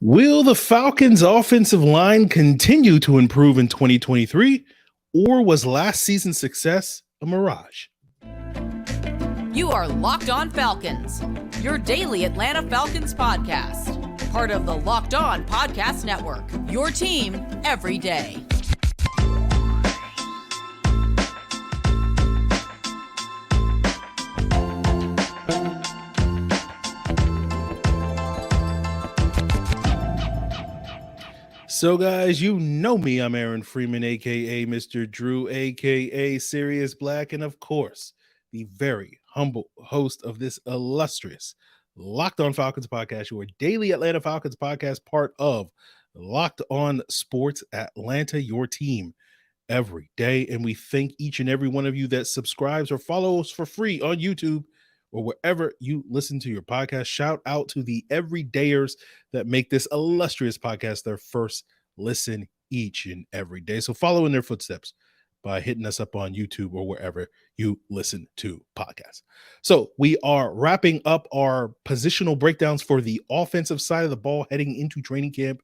Will the Falcons' offensive line continue to improve in 2023, or was last season's success a mirage? You are Locked On Falcons, your daily Atlanta Falcons podcast. Part of the Locked On Podcast Network, your team every day. So, guys, you know me. I'm Aaron Freeman, aka Mr. Drew, aka Sirius Black, and of course, the very humble host of this illustrious Locked On Falcons podcast, your daily Atlanta Falcons podcast, part of Locked On Sports Atlanta, your team every day. And we thank each and every one of you that subscribes or follows for free on YouTube or wherever you listen to your podcast. Shout out to the everydayers that make this illustrious podcast their first listen each and every day. So follow in their footsteps by hitting us up on YouTube or wherever you listen to podcasts. So we are wrapping up our positional breakdowns for the offensive side of the ball heading into training camp.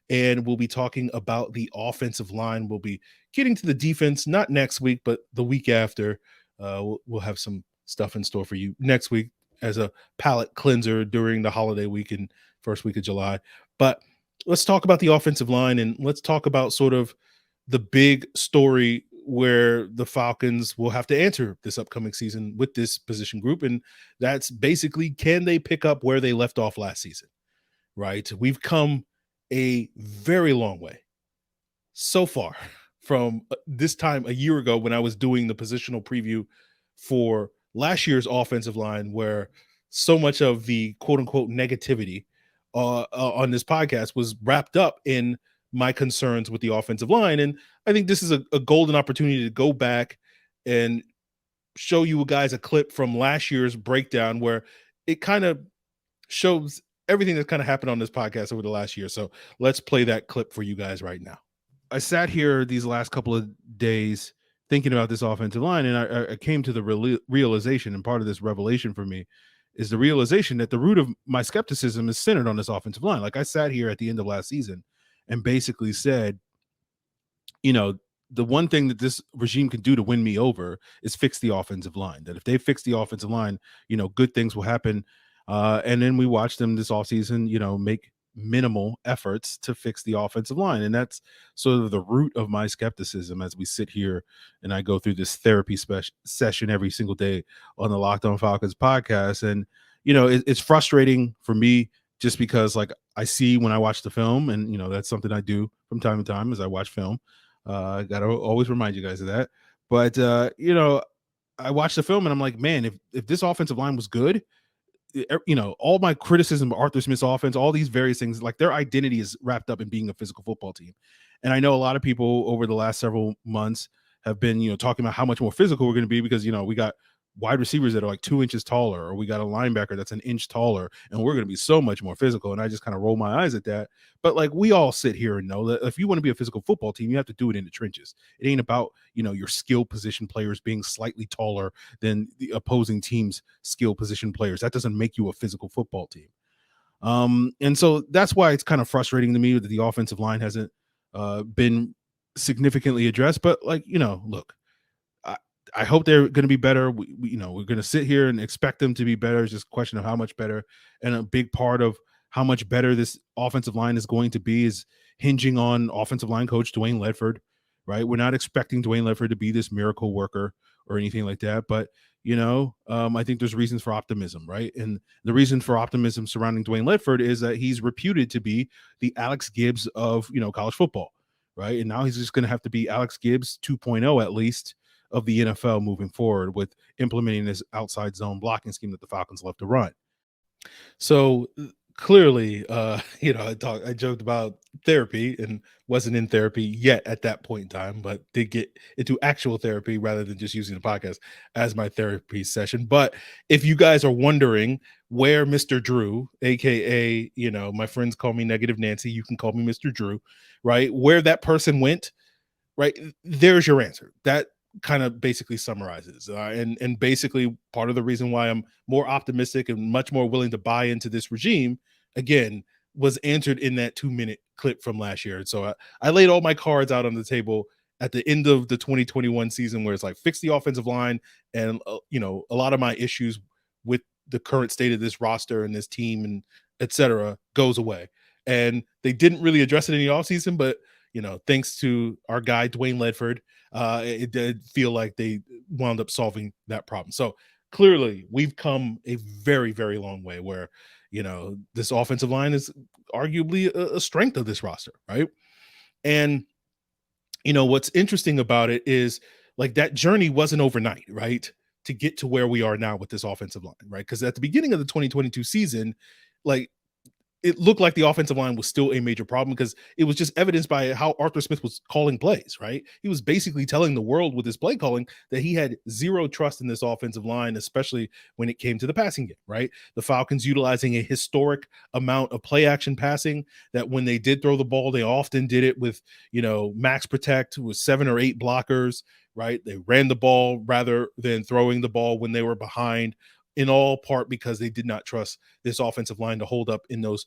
And we'll be talking about the offensive line. We'll be getting to the defense, not next week, but the week after. We'll have some stuff in store for you next week as a palate cleanser during the holiday week and first week of July. But let's talk about the offensive line, and let's talk about sort of the big story where the Falcons will have to answer this upcoming season with this position group. And that's basically, can they pick up where they left off last season, right? We've come a very long way so far from this time a year ago when I was doing the positional preview for last year's offensive line, where so much of the quote unquote negativity on this podcast was wrapped up in my concerns with the offensive line. And I think this is a golden opportunity to go back and show you guys a clip from last year's breakdown where it kind of shows everything that's kind of happened on this podcast over the last year. So let's play that clip for you guys right now. I sat here these last couple of days thinking about this offensive line, and I came to the realization, and part of this revelation for me is the realization that the root of my skepticism is centered on this offensive line. Like, I sat here at the end of last season and basically said, the one thing that this regime can do to win me over is fix the offensive line. That if they fix the offensive line, good things will happen. And then we watched them this offseason, make minimal efforts to fix the offensive line. And that's sort of the root of my skepticism as we sit here and I go through this therapy session every single day on the Locked On Falcons podcast. And, it's frustrating for me just because, like, I see when I watch the film, and, that's something I do from time to time as I watch film. I got to always remind you guys of that. But, I watch the film and I'm like, man, if this offensive line was good, all my criticism of Arthur Smith's offense, all these various things, like, their identity is wrapped up in being a physical football team. And I know a lot of people over the last several months have been, talking about how much more physical we're going to be because, we got wide receivers that are like 2 inches taller, or we got a linebacker that's an inch taller, and we're going to be so much more physical. And I just kind of roll my eyes at that. But, like, we all sit here and know that if you want to be a physical football team, you have to do it in the trenches. It ain't about, your skill position players being slightly taller than the opposing team's skill position players. That doesn't make you a physical football team. And so that's why it's kind of frustrating to me that the offensive line hasn't been significantly addressed. But, like, look, I hope they're going to be better. We're going to sit here and expect them to be better. It's just a question of how much better. And a big part of how much better this offensive line is going to be is hinging on offensive line coach Dwayne Ledford, right? We're not expecting Dwayne Ledford to be this miracle worker or anything like that. But, I think there's reasons for optimism, right? And the reason for optimism surrounding Dwayne Ledford is that he's reputed to be the Alex Gibbs of, college football, right? And now he's just going to have to be Alex Gibbs 2.0 at least of the NFL moving forward with implementing this outside zone blocking scheme that the Falcons love to run. So clearly, I joked about therapy and wasn't in therapy yet at that point in time, but did get into actual therapy rather than just using the podcast as my therapy session. But if you guys are wondering where Mr. Drew, aka, my friends call me Negative Nancy, you can call me Mr. Drew, right? Where that person went, right? There's your answer. That kind of basically summarizes and basically part of the reason why I'm more optimistic and much more willing to buy into this regime, again, was answered in that 2-minute clip from last year. And so I laid all my cards out on the table at the end of the 2021 season, where it's like, fix the offensive line, and a lot of my issues with the current state of this roster and this team and etc. goes away. And they didn't really address it in the offseason, but thanks to our guy Dwayne Ledford, it did feel like they wound up solving that problem. So clearly we've come a very, very long way, where this offensive line is arguably a strength of this roster, right? And what's interesting about it is, like, that journey wasn't overnight, right? To get to where we are now with this offensive line, right? Because at the beginning of the 2022 season, like, it looked like the offensive line was still a major problem, because it was just evidenced by how Arthur Smith was calling plays, right? He was basically telling the world with his play calling that he had zero trust in this offensive line, especially when it came to the passing game, right? The Falcons utilizing a historic amount of play action passing, that when they did throw the ball, they often did it with, max protect with 7 or 8 blockers, right? They ran the ball rather than throwing the ball when they were behind, in all part because they did not trust this offensive line to hold up in those,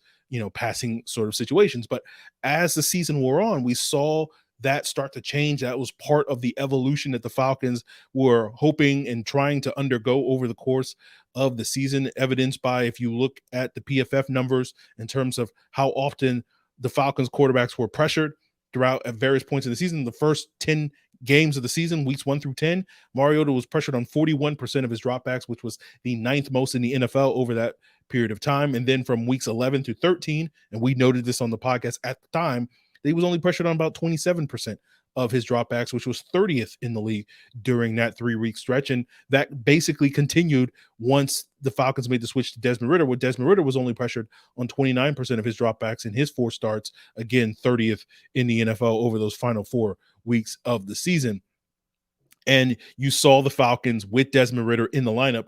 passing sort of situations. But as the season wore on, we saw that start to change. That was part of the evolution that the Falcons were hoping and trying to undergo over the course of the season, evidenced by, if you look at the PFF numbers in terms of how often the Falcons quarterbacks were pressured throughout at various points in the season. The first 10 games of the season, weeks 1 through 10, Mariota was pressured on 41% of his dropbacks, which was the 9th most in the NFL over that period of time. And then from weeks 11 through 13, and we noted this on the podcast at the time, he was only pressured on about 27% of his dropbacks, which was 30th in the league during that 3-week stretch. And that basically continued once the Falcons made the switch to Desmond Ridder, where Desmond Ridder was only pressured on 29% of his dropbacks in his 4 starts, again, 30th in the NFL over those final 4 weeks of the season. And you saw the Falcons with Desmond Ridder in the lineup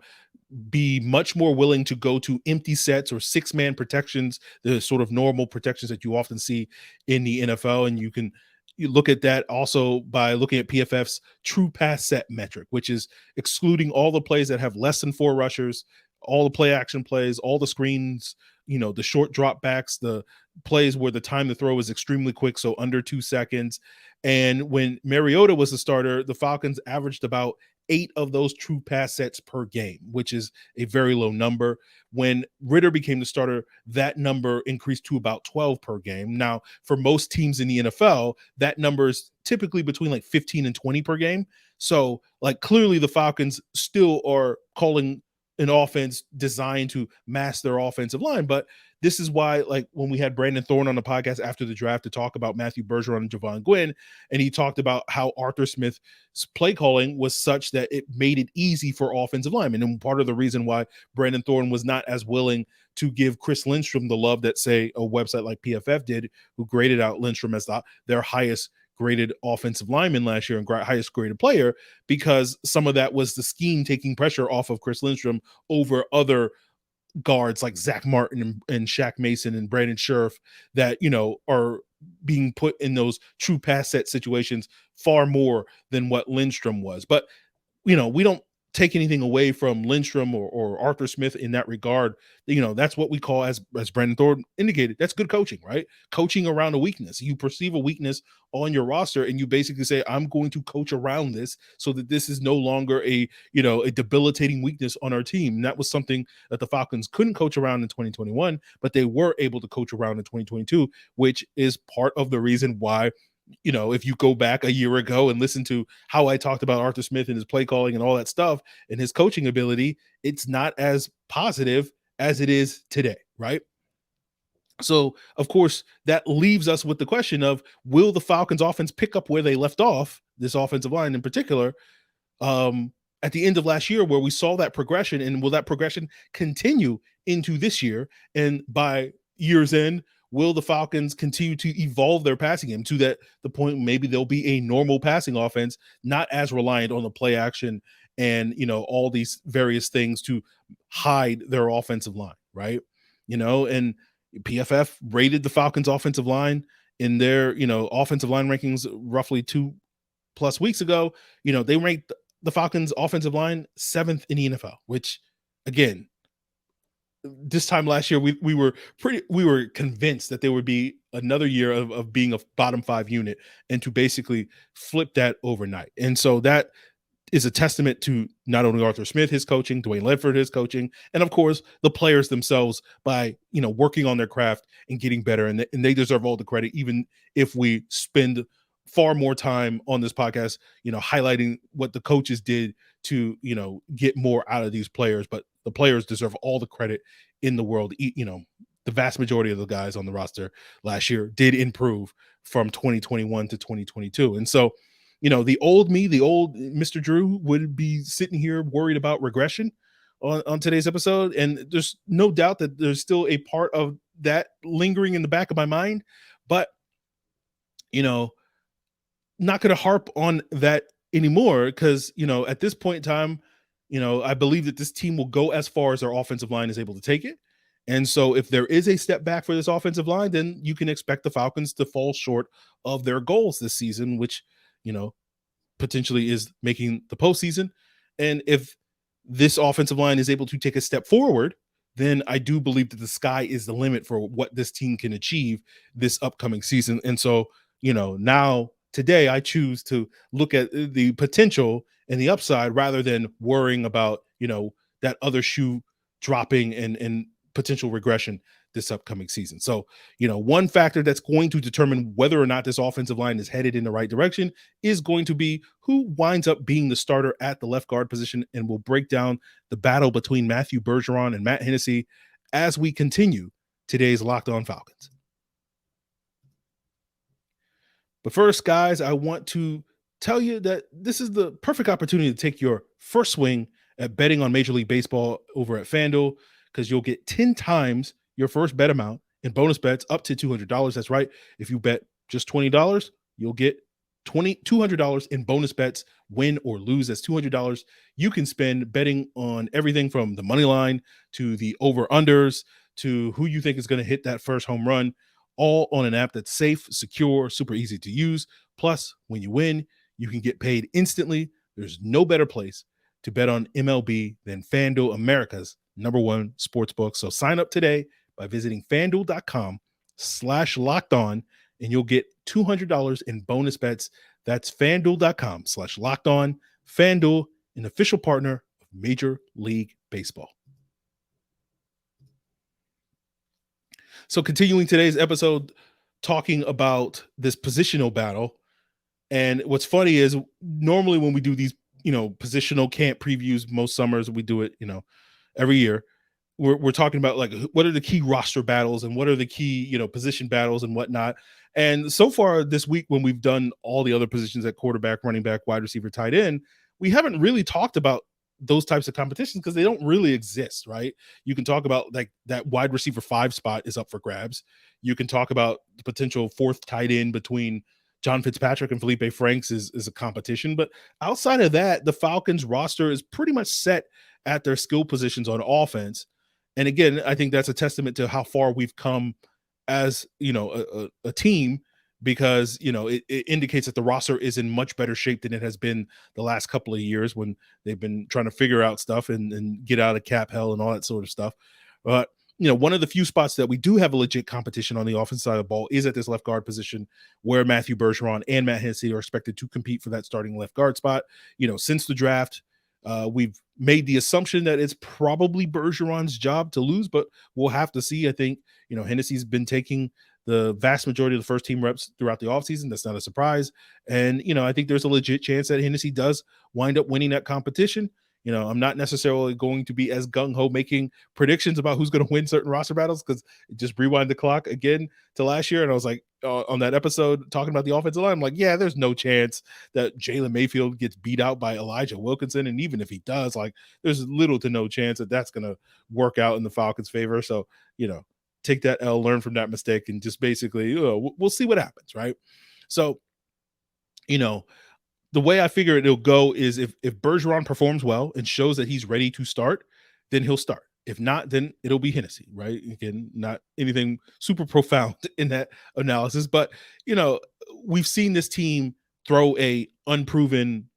be much more willing to go to empty sets or 6-man protections, the sort of normal protections that you often see in the NFL. And you look at that also by looking at PFF's true pass set metric, which is excluding all the plays that have less than 4 rushers, all the play action plays, all the screens, the short drop backs, the plays where the time to throw is extremely quick, so under 2 seconds. And when Mariota was the starter, the Falcons averaged about 8 of those true pass sets per game, which is a very low number. When Ridder became the starter, that number increased to about 12 per game. Now, for most teams in the NFL, that number is typically between like 15 and 20 per game. So, like, clearly the Falcons still are calling an offense designed to mask their offensive line. But this is why, like, when we had Brandon Thorne on the podcast after the draft to talk about Matthew Bergeron and Javon Gwynn, and he talked about how Arthur Smith's play calling was such that it made it easy for offensive linemen. And part of the reason why Brandon Thorne was not as willing to give Chris Lindstrom the love that, say, a website like PFF did, who graded out Lindstrom as their highest graded offensive lineman last year and highest graded player, because some of that was the scheme taking pressure off of Chris Lindstrom over other guards like Zach Martin and Shaq Mason and Brandon Scherf that, are being put in those true pass set situations far more than what Lindstrom was. But, we don't take anything away from Lindstrom or Arthur Smith in that regard. That's what we call, as Brandon Thorne indicated, that's good coaching, right? Coaching around a weakness. You perceive a weakness on your roster and you basically say, I'm going to coach around this so that this is no longer a debilitating weakness on our team. And that was something that the Falcons couldn't coach around in 2021, but they were able to coach around in 2022, which is part of the reason why, if you go back a year ago and listen to how I talked about Arthur Smith and his play calling and all that stuff and his coaching ability, it's not as positive as it is today, right? So, of course, that leaves us with the question of, will the Falcons offense pick up where they left off, this offensive line in particular, at the end of last year, where we saw that progression, and will that progression continue into this year? And by year's end, will the Falcons continue to evolve their passing game to the point maybe there'll be a normal passing offense, not as reliant on the play action and, all these various things to hide their offensive line, right? And PFF rated the Falcons offensive line in their, offensive line rankings roughly 2+ weeks ago. They ranked the Falcons offensive line 7th in the NFL, which, again, this time last year, we were convinced that there would be another year of being a bottom 5 unit, and to basically flip that overnight. And so that is a testament to not only Arthur Smith, his coaching, Dwayne Ledford, his coaching, and of course the players themselves by, working on their craft and getting better. And they deserve all the credit, even if we spend far more time on this podcast, highlighting what the coaches did to, get more out of these players. But the players deserve all the credit in the world. The vast majority of the guys on the roster last year did improve from 2021 to 2022. And so, the old me, the old Mr. Drew would be sitting here worried about regression on today's episode. And there's no doubt that there's still a part of that lingering in the back of my mind, but, not going to harp on that anymore because, at this point in time, I believe that this team will go as far as their offensive line is able to take it. And so if there is a step back for this offensive line, then you can expect the Falcons to fall short of their goals this season, which, potentially is making the postseason. And if this offensive line is able to take a step forward, then I do believe that the sky is the limit for what this team can achieve this upcoming season. And so, now today I choose to look at the potential and the upside rather than worrying about, that other shoe dropping and potential regression this upcoming season. So, one factor that's going to determine whether or not this offensive line is headed in the right direction is going to be who winds up being the starter at the left guard position. And we'll break down the battle between Matthew Bergeron and Matt Hennessy as we continue today's Locked On Falcons. But first, guys, I want to tell you that this is the perfect opportunity to take your first swing at betting on Major League Baseball over at FanDuel, because you'll get 10 times your first bet amount in bonus bets up to $200. That's right. If you bet just $20, you'll get $200 in bonus bets, win or lose. That's $200 you can spend betting on everything from the money line to the over-unders to who you think is going to hit that first home run, all on an app that's safe, secure, super easy to use. Plus, when you win, you can get paid instantly. There's no better place to bet on MLB than FanDuel, America's #1 sportsbook. So sign up today by visiting FanDuel.com/lockedon, and you'll get $200 in bonus bets. That's FanDuel.com/lockedon. FanDuel, an official partner of Major League Baseball. So continuing today's episode, talking about this positional battle. And what's funny is normally when we do these, positional camp previews, most summers we do it, every year. We're talking about like what are the key roster battles and what are the key, position battles and whatnot. And so far this week, when we've done all the other positions at quarterback, running back, wide receiver, tight end, we haven't really talked about those types of competitions because they don't really exist, right? You can talk about like that wide receiver 5 spot is up for grabs. You can talk about the potential 4th tight end between John Fitzpatrick and Felipe Franks is a competition. But outside of that, the Falcons roster is pretty much set at their skill positions on offense. And again, I think that's a testament to how far we've come as, a team, because, it indicates that the roster is in much better shape than it has been the last couple of years when they've been trying to figure out stuff and get out of cap hell and all that sort of stuff. But, one of the few spots that we do have a legit competition on the offensive side of the ball is at this left guard position, where Matthew Bergeron and Matt Hennessy are expected to compete for that starting left guard spot. Since the draft, we've made the assumption that it's probably Bergeron's job to lose, but we'll have to see. I think, Hennessy's been taking the vast majority of the first team reps throughout the offseason. That's not a surprise. And, I think there's a legit chance that Hennessy does wind up winning that competition. I'm not necessarily going to be as gung-ho making predictions about who's going to win certain roster battles, because just rewind the clock again to last year. And I was like, on that episode talking about the offensive line, I'm like, yeah, there's no chance that Jalen Mayfield gets beat out by Elijah Wilkinson. And even if he does, like, there's little to no chance that that's going to work out in the Falcons' favor. So, take that L, learn from that mistake, and just basically, we'll see what happens. Right. So, the way I figure it'll go is if Bergeron performs well and shows that he's ready to start, then he'll start. If not, then it'll be Hennessy, right? Again, not anything super profound in that analysis, but, we've seen this team throw a unproven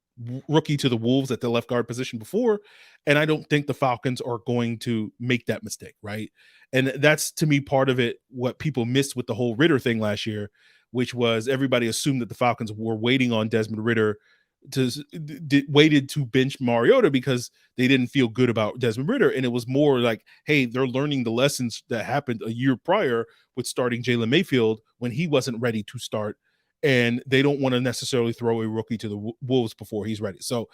rookie to the Wolves at the left guard position before, and I don't think the Falcons are going to make that mistake, right? And that's, to me, part of it, what people missed with the whole Ritter thing last year, which was everybody assumed that the Falcons were waiting on Desmond Ritter waited to bench Mariota because they didn't feel good about Desmond Ritter. And it was more like, hey, they're learning the lessons that happened a year prior with starting Jalen Mayfield when he wasn't ready to start. And they don't want to necessarily throw a rookie to the Wolves before he's ready. So,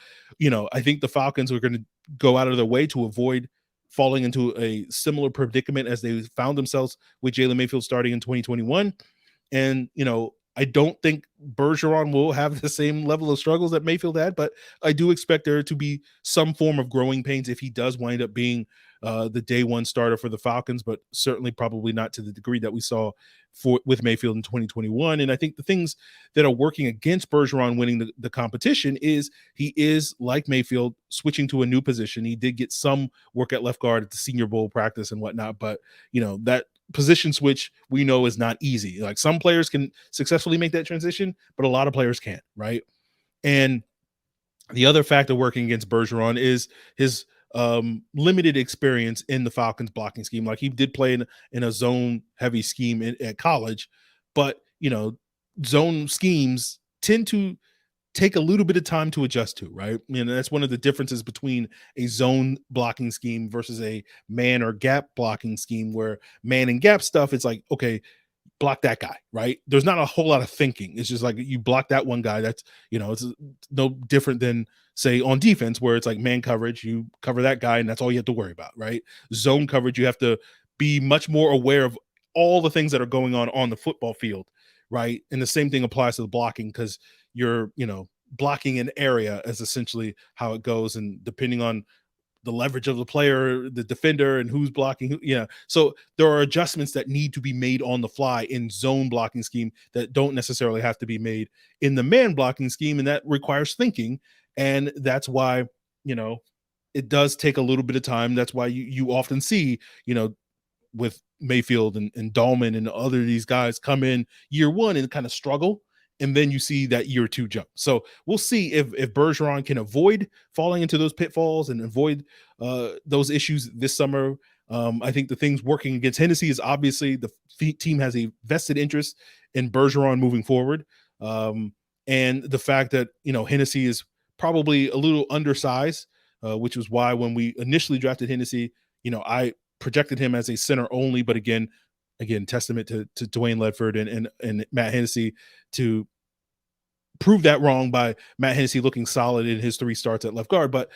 I think the Falcons are going to go out of their way to avoid falling into a similar predicament as they found themselves with Jalen Mayfield starting in 2021. And, I don't think Bergeron will have the same level of struggles that Mayfield had, but I do expect there to be some form of growing pains if he does wind up being the day one starter for the Falcons, but certainly probably not to the degree that we saw with Mayfield in 2021. And I think the things that are working against Bergeron winning the competition is he is, like Mayfield, switching to a new position. He did get some work at left guard at the Senior Bowl practice and whatnot, but that position switch we know is not easy. Like, some players can successfully make that transition, but a lot of players can't, right? And the other factor working against Bergeron is his limited experience in the Falcons blocking scheme. Like, he did play in a zone heavy scheme at college, but zone schemes tend to take a little bit of time to adjust to, right? And that's one of the differences between a zone blocking scheme versus a man or gap blocking scheme, where man and gap stuff, it's like, okay, block that guy, right? There's not a whole lot of thinking. It's just like, you block that one guy. That's, it's no different than, say, on defense, where it's like man coverage, you cover that guy and that's all you have to worry about, right? Zone coverage, you have to be much more aware of all the things that are going on the football field, right? And the same thing applies to the blocking, because you're, blocking an area is essentially how it goes. And depending on the leverage of the player, the defender, and who's blocking, so there are adjustments that need to be made on the fly in zone blocking scheme that don't necessarily have to be made in the man blocking scheme. And that requires thinking. And that's why, it does take a little bit of time. That's why you often see, with Mayfield and Dahlman and other these guys come in year one and kind of struggle, and then you see that year two jump. So we'll see if Bergeron can avoid falling into those pitfalls and avoid those issues this summer. I think the things working against Hennessy is, obviously, the team has a vested interest in Bergeron moving forward. And the fact that, Hennessy is probably a little undersized, which was why when we initially drafted Hennessy, I projected him as a center only, but again, testament to Dwayne Ledford and Matt Hennessy to prove that wrong by Matt Hennessy looking solid in his 3 starts at left guard. But,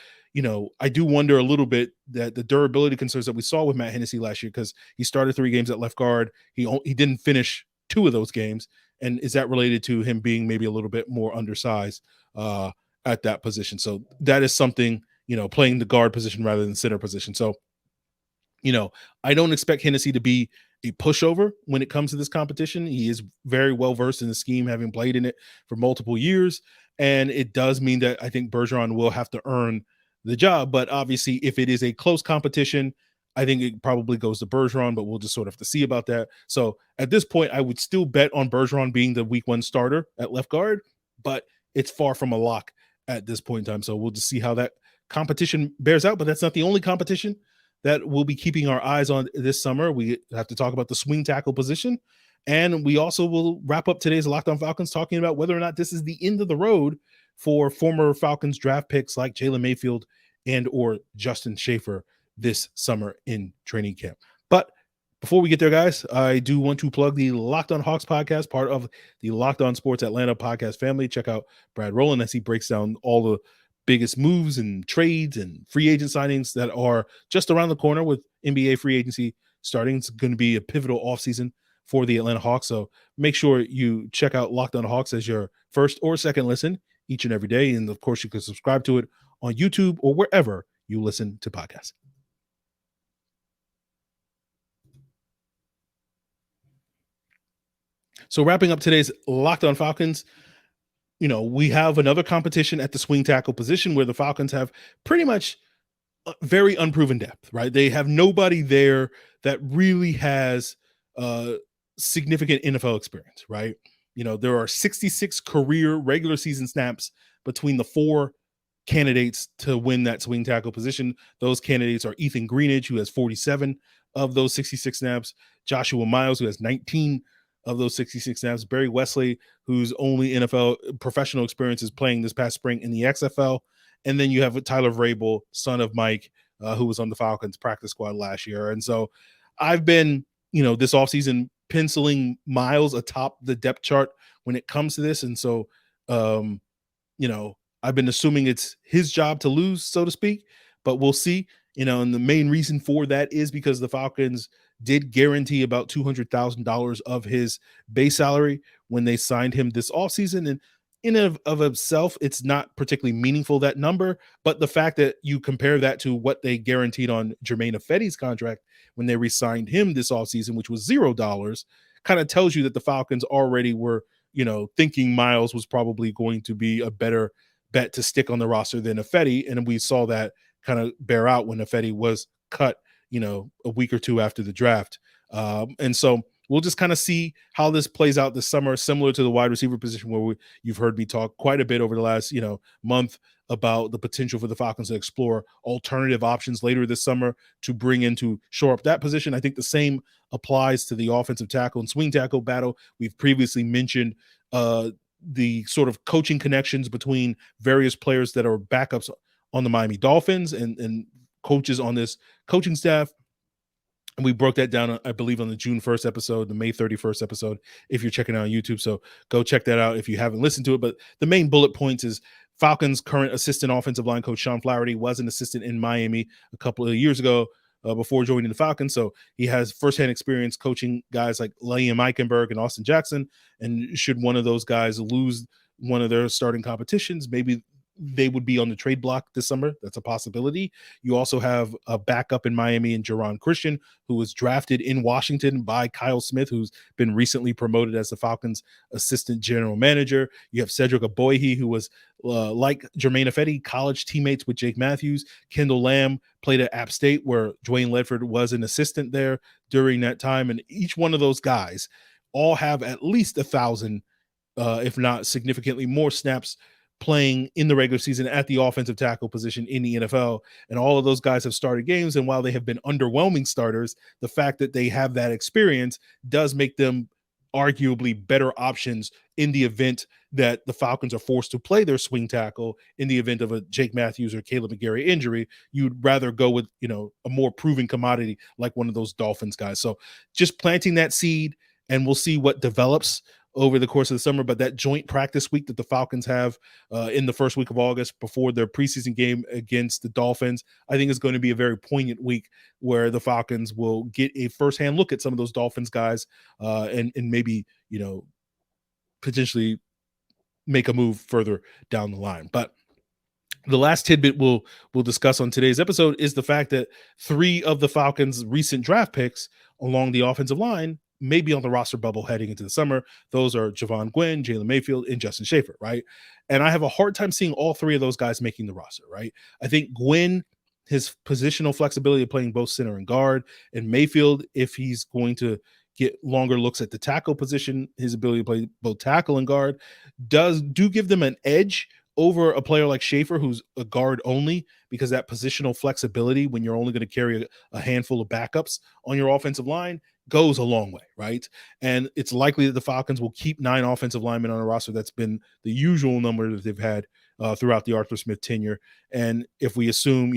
I do wonder a little bit that the durability concerns that we saw with Matt Hennessy last year, because he started 3 games at left guard. He didn't finish 2 of those games. And is that related to him being maybe a little bit more undersized at that position? So that is something, playing the guard position rather than center position. So, I don't expect Hennessy to be a pushover when it comes to this competition. He is very well versed in the scheme, having played in it for multiple years. And it does mean that I think Bergeron will have to earn the job. But obviously, if it is a close competition, I think it probably goes to Bergeron, but we'll just sort of have to see about that. So at this point, I would still bet on Bergeron being the week 1 starter at left guard, but it's far from a lock at this point in time. So we'll just see how that competition bears out. But that's not the only competition that we'll be keeping our eyes on this summer. We have to talk about the swing tackle position. And we also will wrap up today's Locked On Falcons talking about whether or not this is the end of the road for former Falcons draft picks like Jalen Mayfield and or Justin Schaefer this summer in training camp. But before we get there, guys, I do want to plug the Locked On Hawks podcast, part of the Locked On Sports Atlanta podcast family. Check out Brad Rowland as he breaks down all the biggest moves and trades and free agent signings that are just around the corner with NBA free agency starting. It's going to be a pivotal offseason for the Atlanta Hawks. So make sure you check out Locked On Hawks as your first or second listen each and every day. And of course, you can subscribe to it on YouTube or wherever you listen to podcasts. So wrapping up today's Locked On Falcons, we have another competition at the swing tackle position where the Falcons have pretty much very unproven depth, right? They have nobody there that really has significant NFL experience, right? There are 66 career regular season snaps between the 4 candidates to win that swing tackle position. Those candidates are Ethan Greenidge, who has 47 of those 66 snaps, Joshua Miles, who has 19 of those 66 snaps, Barry Wesley, whose only NFL professional experience is playing this past spring in the XFL, and then you have Tyler Vrabel, son of Mike, who was on the Falcons practice squad last year. And so I've been, this offseason penciling Miles atop the depth chart when it comes to this. And so, I've been assuming it's his job to lose, so to speak, but we'll see. And the main reason for that is because the Falcons did guarantee about $200,000 of his base salary when they signed him this offseason. And in and of itself, it's not particularly meaningful, that number, but the fact that you compare that to what they guaranteed on Germain Ifedi's contract when they re-signed him this offseason, which was $0, kind of tells you that the Falcons already were, thinking Miles was probably going to be a better bet to stick on the roster than Ifedi. And we saw that kind of bear out when Ifedi was cut, a week or two after the draft. And so we'll just kind of see how this plays out this summer, similar to the wide receiver position where you've heard me talk quite a bit over the last, month about the potential for the Falcons to explore alternative options later this summer to bring in to shore up that position. I think the same applies to the offensive tackle and swing tackle battle. We've previously mentioned the sort of coaching connections between various players that are backups on the Miami Dolphins and coaches on this coaching staff. And we broke that down, I believe, on the June 1st episode, the May 31st episode, if you're checking out on YouTube. So go check that out if you haven't listened to it. But the main bullet points is Falcons' current assistant offensive line coach, Sean Flaherty, was an assistant in Miami a couple of years ago before joining the Falcons. So he has firsthand experience coaching guys like Liam Eichenberg and Austin Jackson. And should one of those guys lose one of their starting competitions, maybe they would be on the trade block this summer. That's a possibility. You also have a backup in Miami in Jaron Christian, who was drafted in Washington by Kyle Smith, who's been recently promoted as the Falcons assistant general manager. You have Cedric Aboyhi, who was like Germain Ifedi, college teammates with Jake Matthews. Kendall Lamb played at App State, where Dwayne Ledford was an assistant there during that time. And each one of those guys all have at least 1,000, if not significantly more snaps playing in the regular season at the offensive tackle position in the NFL. And all of those guys have started games. And while they have been underwhelming starters, the fact that they have that experience does make them arguably better options in the event that the Falcons are forced to play their swing tackle in the event of a Jake Matthews or Caleb McGarry injury. You'd rather go with, a more proven commodity like one of those Dolphins guys. So just planting that seed, and we'll see what develops over the course of the summer. But that joint practice week that the Falcons have in the first week of August before their preseason game against the Dolphins, I think is going to be a very poignant week where the Falcons will get a firsthand look at some of those Dolphins guys and maybe, potentially make a move further down the line. But the last tidbit we'll discuss on today's episode is the fact that 3 of the Falcons' recent draft picks along the offensive line may be on the roster bubble heading into the summer. Those are Javon Gwynn, Jalen Mayfield, and Justin Schaefer, right? And I have a hard time seeing all 3 of those guys making the roster, right? I think Gwynn, his positional flexibility of playing both center and guard, and Mayfield, if he's going to get longer looks at the tackle position, his ability to play both tackle and guard do give them an edge over a player like Schaefer, who's a guard only, because that positional flexibility when you're only going to carry a handful of backups on your offensive line goes a long way, right? And it's likely that the Falcons will keep 9 offensive linemen on a roster. That's been the usual number that they've had throughout the Arthur Smith tenure. And if we assume,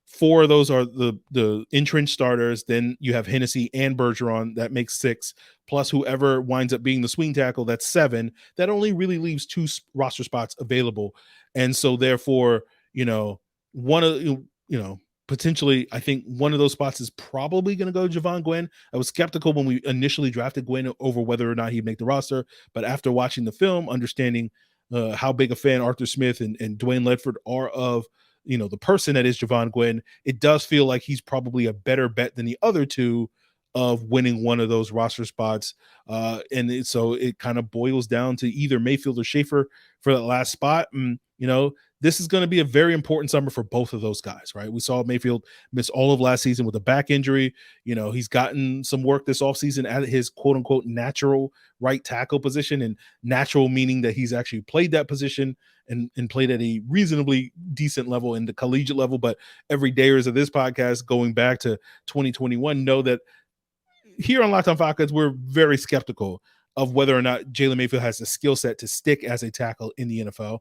4 of those are the entrenched starters, then you have Hennessy and Bergeron. That makes 6, plus whoever winds up being the swing tackle, that's 7. That only really leaves 2 roster spots available. And so therefore, potentially, I think one of those spots is probably going to go Javon Gwynn. I was skeptical when we initially drafted Gwynn over whether or not he'd make the roster, but after watching the film, understanding how big a fan Arthur Smith and Dwayne Ledford are of the person that is Javon Gwynn, it does feel like he's probably a better bet than the other 2 of winning one of those roster spots. So it kind of boils down to either Mayfield or Schaefer for that last spot. And, this is going to be a very important summer for both of those guys, right? We saw Mayfield miss all of last season with a back injury. He's gotten some work this offseason at his quote unquote natural right tackle position, and natural meaning that he's actually played that position and played at a reasonably decent level in the collegiate level. But every dayers of this podcast going back to 2021 know that here on Locked On Falcons, we're very skeptical of whether or not Jalen Mayfield has the skill set to stick as a tackle in the NFL.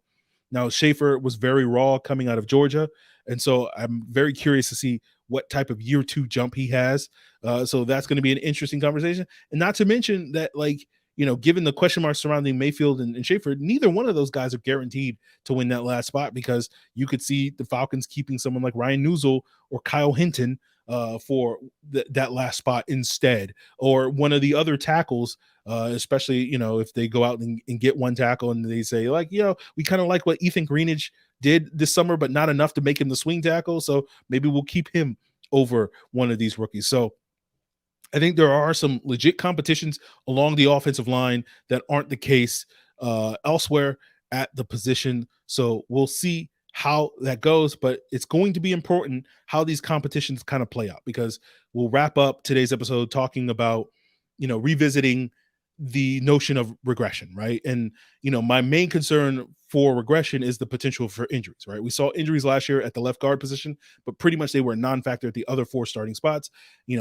Now, Schaefer was very raw coming out of Georgia, and so I'm very curious to see what type of year 2 jump he has. So that's going to be an interesting conversation. And not to mention that, given the question marks surrounding Mayfield and Schaefer, neither one of those guys are guaranteed to win that last spot, because you could see the Falcons keeping someone like Ryan Neuzil or Kyle Hinton for that last spot instead, or one of the other tackles, especially, if they go out and get one tackle and they say, we kind of like what Ethan Greenidge did this summer, but not enough to make him the swing tackle. So maybe we'll keep him over one of these rookies. So I think there are some legit competitions along the offensive line that aren't the case elsewhere at the position. So we'll see how that goes, but it's going to be important how these competitions kind of play out, because we'll wrap up today's episode talking about, revisiting the notion of regression, right? And, my main concern for regression is the potential for injuries, right? We saw injuries last year at the left guard position, but pretty much they were a non-factor at the other 4 starting spots.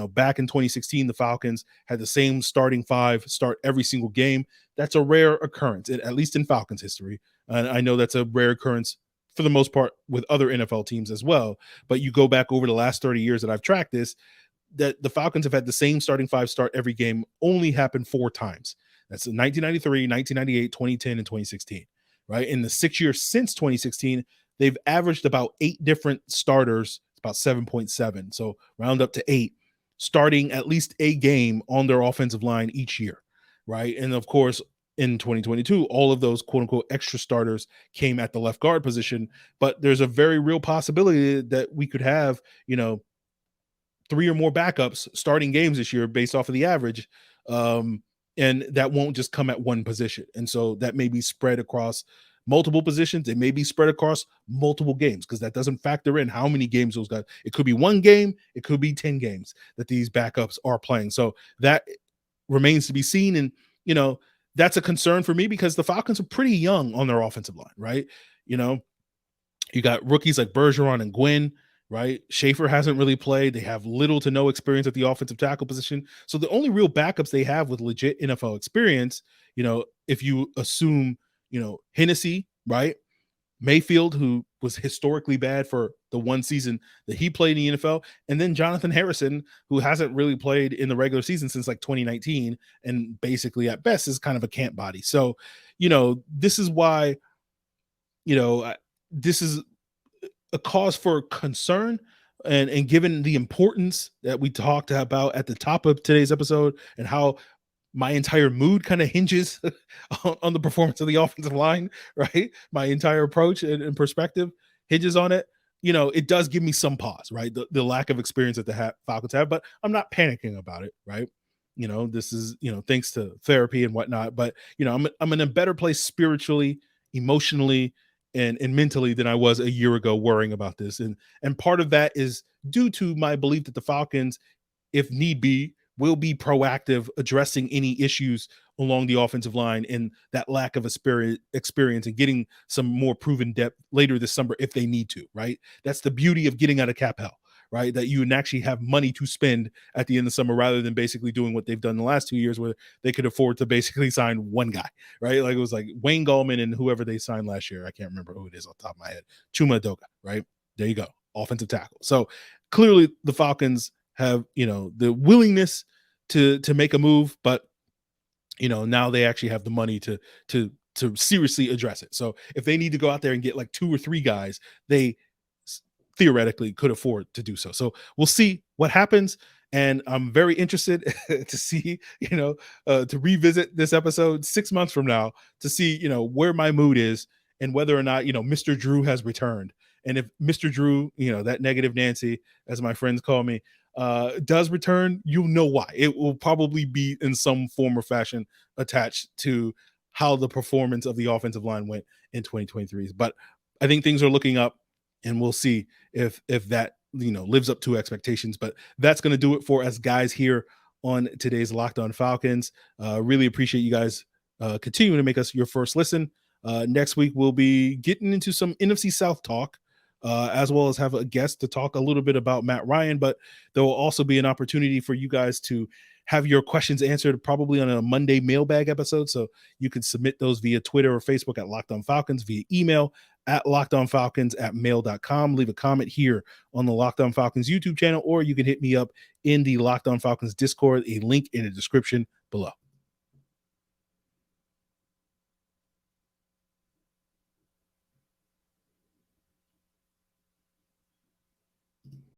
Back in 2016, the Falcons had the same starting 5 start every single game. That's a rare occurrence, at least in Falcons history. And I know that's a rare occurrence for the most part with other NFL teams as well. But you go back over the last 30 years that I've tracked this, that the Falcons have had the same starting 5 start every game only happened 4 times. That's 1993, 1998, 2010, and 2016, right? In the 6 years since 2016, they've averaged about 8 different starters. It's about 7.7. So round up to 8, starting at least a game on their offensive line each year, right? And of course, in 2022, all of those quote unquote extra starters came at the left guard position, but there's a very real possibility that we could have, 3 or more backups starting games this year based off of the average. And that won't just come at one position. And so that may be spread across multiple positions. It may be spread across multiple games, because that doesn't factor in how many games those guys, it could be 1 game, it could be 10 games that these backups are playing. So that remains to be seen. And, that's a concern for me, because the Falcons are pretty young on their offensive line, right? You got rookies like Bergeron and Gwynn, right? Schaefer hasn't really played. They have little to no experience at the offensive tackle position. So the only real backups they have with legit NFL experience, if you assume, Hennessy, right? Mayfield, who was historically bad for the one season that he played in the NFL, and then Jonathan Harrison, who hasn't really played in the regular season since 2019, and basically at best is kind of a camp body. So, this is why, this is a cause for concern, and given the importance that we talked about at the top of today's episode, and how my entire mood kind of hinges on the performance of the offensive line, right? My entire approach and perspective hinges on it. It does give me some pause, right? The lack of experience that the Falcons have, but I'm not panicking about it, right? This is, thanks to therapy and whatnot, but, I'm in a better place spiritually, emotionally, and mentally than I was a year ago worrying about this. And part of that is due to my belief that the Falcons, if need be, will be proactive addressing any issues along the offensive line and that lack of experience, and getting some more proven depth later this summer if they need to, right? That's the beauty of getting out of cap hell, right? That you can actually have money to spend at the end of the summer, rather than basically doing what they've done the last 2 years, where they could afford to basically sign one guy, right? Like it was like Wayne Gallman and whoever they signed last year. I can't remember who it is off the top of my head. Chuma Edoga, right? There you go. Offensive tackle. So clearly the Falcons have, the willingness to make a move, but now they actually have the money to seriously address it. So if they need to go out there and get like 2 or 3 guys, they theoretically could afford to do so. So we'll see what happens. And I'm very interested to see, to revisit this episode 6 months from now to see, where my mood is, and whether or not, Mr. Drew has returned. And if Mr. Drew, that negative Nancy, as my friends call me, does return, you'll know why. It will probably be in some form or fashion attached to how the performance of the offensive line went in 2023. But I think things are looking up, and we'll see if that lives up to expectations. But that's going to do it for us guys here on today's Locked On Falcons. Really appreciate you guys continuing to make us your first listen. Next week we'll be getting into some NFC South talk, as well as have a guest to talk a little bit about Matt Ryan. But there will also be an opportunity for you guys to have your questions answered, probably on a Monday mailbag episode. So you can submit those via Twitter or Facebook at Locked On Falcons, via email at lockedonfalcons@mail.com. Leave a comment here on the Locked On Falcons YouTube channel, or you can hit me up in the Locked On Falcons Discord, a link in the description below.